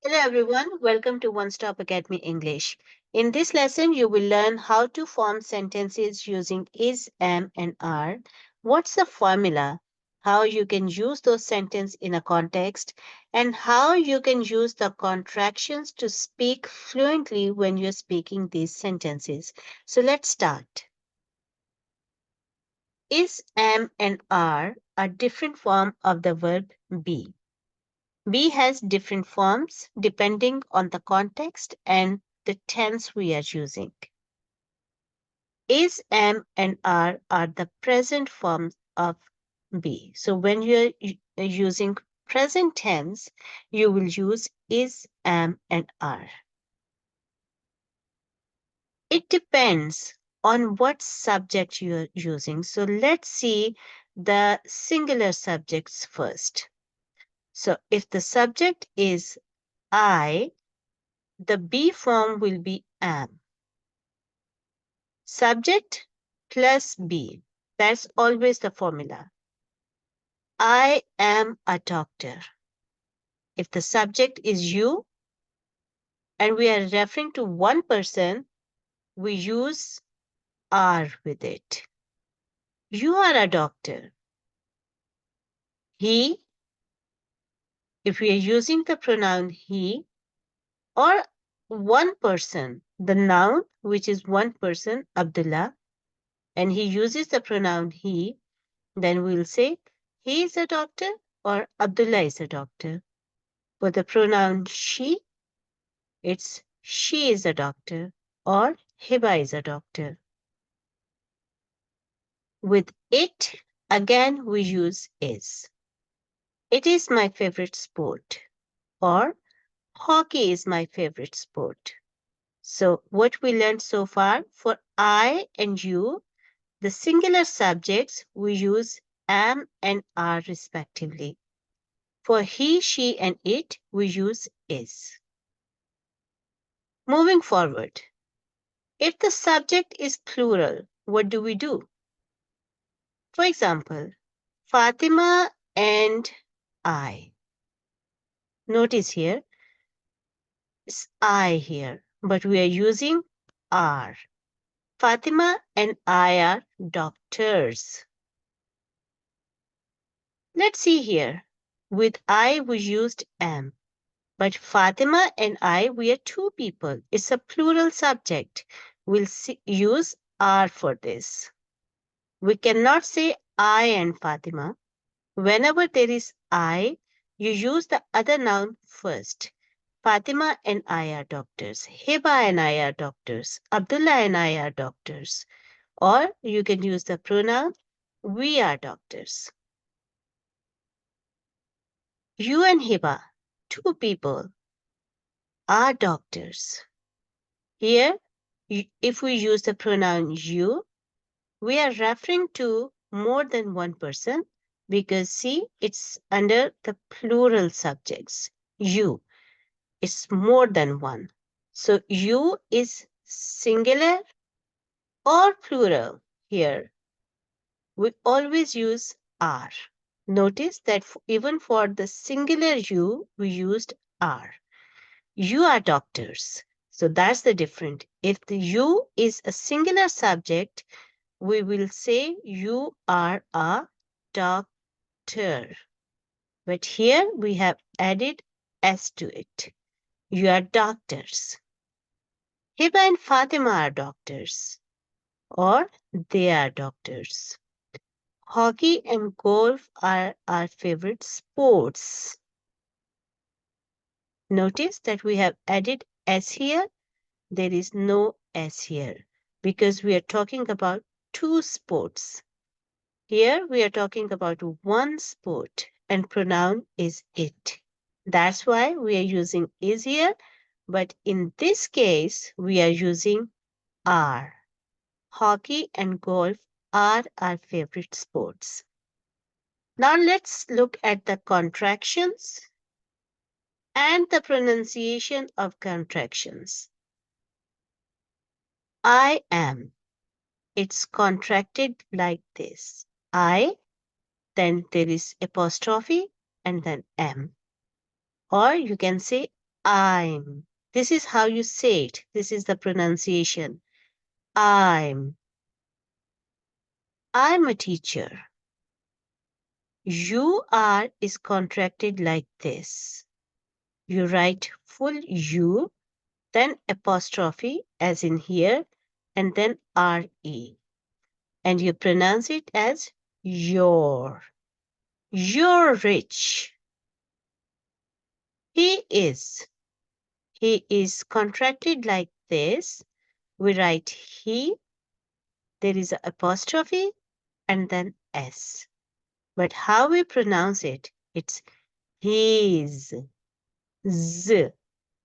Hello everyone, welcome to Onestop Academy English. In this lesson, you will learn how to form sentences using is, am, and are. What's the formula? How you can use those sentences in a context, and how you can use the contractions to speak fluently when you're speaking these sentences. So let's start. Is, am, and are different form of the verb be. Be has different forms depending on the context and the tense we are using. Is, am, and are the present forms of be. So when you're using present tense, you will use is, am, and are. It depends on what subject you're using. So let's see the singular subjects first. So if the subject is I, the be form will be am. Subject plus be. That's always the formula. I am a doctor. If the subject is you and we are referring to one person, we use are with it. You are a doctor. He, if we are using the pronoun he, or one person, the noun, which is one person, Abdullah, and he uses the pronoun he, then we'll say he is a doctor or Abdullah is a doctor. For the pronoun she, it's she is a doctor or Hiba is a doctor. With it, again we use is. It is my favorite sport or hockey is my favorite sport. So what we learned so far, for I and you, the singular subjects we use am and are respectively. For he, she, and it, we use is. Moving forward, if the subject is plural, what do we do? For example, Fatima and I. Notice here, it's I here, but we are using are. Fatima and I are doctors. Let's see here. With I, we used am. But Fatima and I, we are two people. It's a plural subject. We'll use are for this. We cannot say I and Fatima. Whenever there is I, you use the other noun first. Fatima and I are doctors. Hiba and I are doctors. Abdullah and I are doctors. Or you can use the pronoun we are doctors. You and Hiba, two people, are doctors. Here, if we use the pronoun you, we are referring to more than one person because see, it's under the plural subjects. You, it's more than one. So you is singular or plural here. We always use are. Notice that even for the singular you, we used are. You are doctors. So that's the difference. If the you is a singular subject, we will say you are a doctor. But here we have added s to it. You are doctors. Hiba and Fatima are doctors. Or they are doctors. Hockey and golf are our favorite sports. Notice that we have added s here. There is no s here because we are talking about two sports. Here we are talking about one sport and pronoun is it. That's why we are using is here, but in this case we are using are. Hockey and golf are our favorite sports. Now let's look at the contractions and the pronunciation of contractions. I am. It's contracted like this. I, then there is apostrophe and then am. Or you can say I'm. This is how you say it. This is the pronunciation. I'm. I'm a teacher. You are is contracted like this. You write full U, then apostrophe as in here, and then RE. And you pronounce it as your. You're rich. He is. He is contracted like this. We write he, there is an apostrophe, and then S. But how we pronounce it, it's his. Z.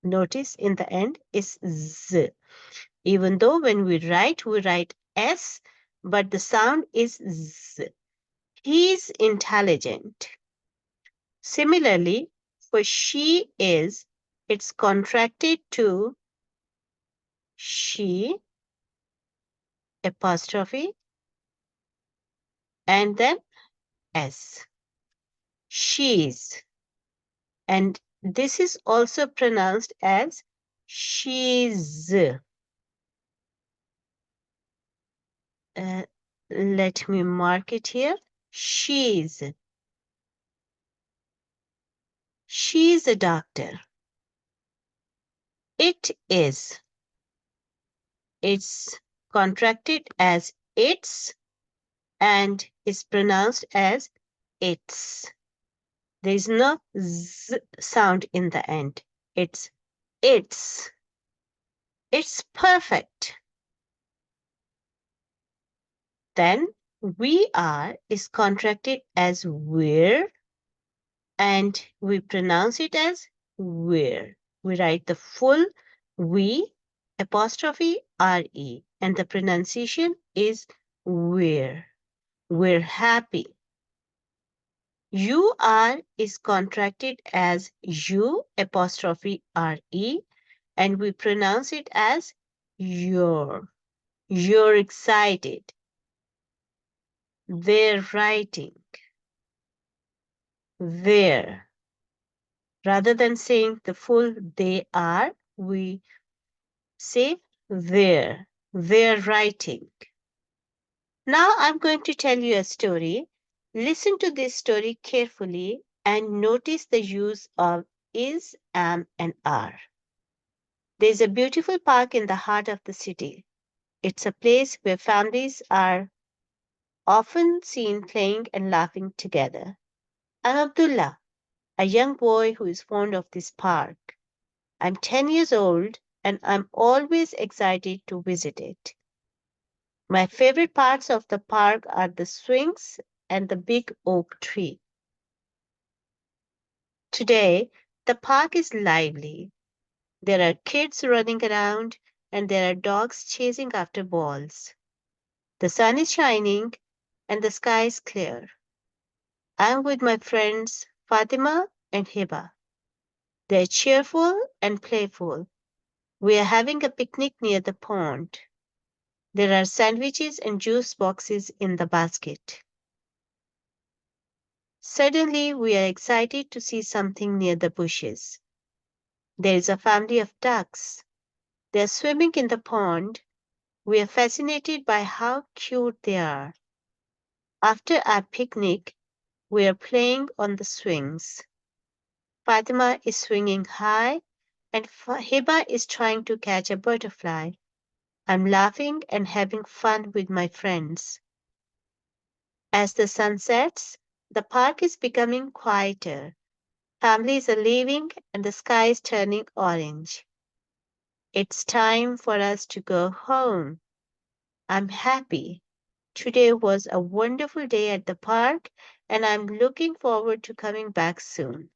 Notice in the end is Z. Even though when we write S, but the sound is Z. He's intelligent. Similarly, for she is, it's contracted to she, apostrophe, and then S. She's. And this is also pronounced as she's. Let me mark it here. She's. She's a doctor. It is. It's contracted as its and is pronounced as its. There is no z sound in the end. It's its. It's perfect. Then we are is contracted as we're and we pronounce it as we're. We write the full we apostrophe re and the pronunciation is we're. We're happy. You are is contracted as you apostrophe re and we pronounce it as you're. You're excited. They're writing. There. Rather than saying the full they are, we say there. They're writing. Now I'm going to tell you a story. Listen to this story carefully and notice the use of is, am, and are. There's a beautiful park in the heart of the city. It's a place where families are often seen playing and laughing together. I'm Abdullah, a young boy who is fond of this park. I'm 10 years old and I'm always excited to visit it. My favorite parts of the park are the swings and the big oak tree. Today, the park is lively. There are kids running around and there are dogs chasing after balls. The sun is shining and the sky is clear. I'm with my friends Fatima and Hiba. They're cheerful and playful. We are having a picnic near the pond. There are sandwiches and juice boxes in the basket. Suddenly, we are excited to see something near the bushes. There is a family of ducks. They are swimming in the pond. We are fascinated by how cute they are. After our picnic, we are playing on the swings. Fatima is swinging high and Hiba is trying to catch a butterfly. I'm laughing and having fun with my friends. As the sun sets, the park is becoming quieter. Families are leaving and the sky is turning orange. It's time for us to go home. I'm happy. Today was a wonderful day at the park and I'm looking forward to coming back soon.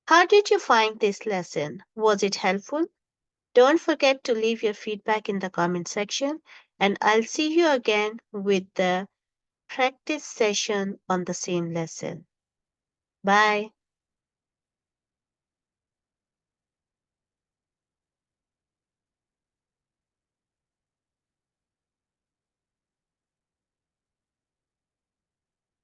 How did you find this lesson? Was it helpful? Don't forget to leave your feedback in the comment section and I'll see you again with the practice session on the same lesson. Bye.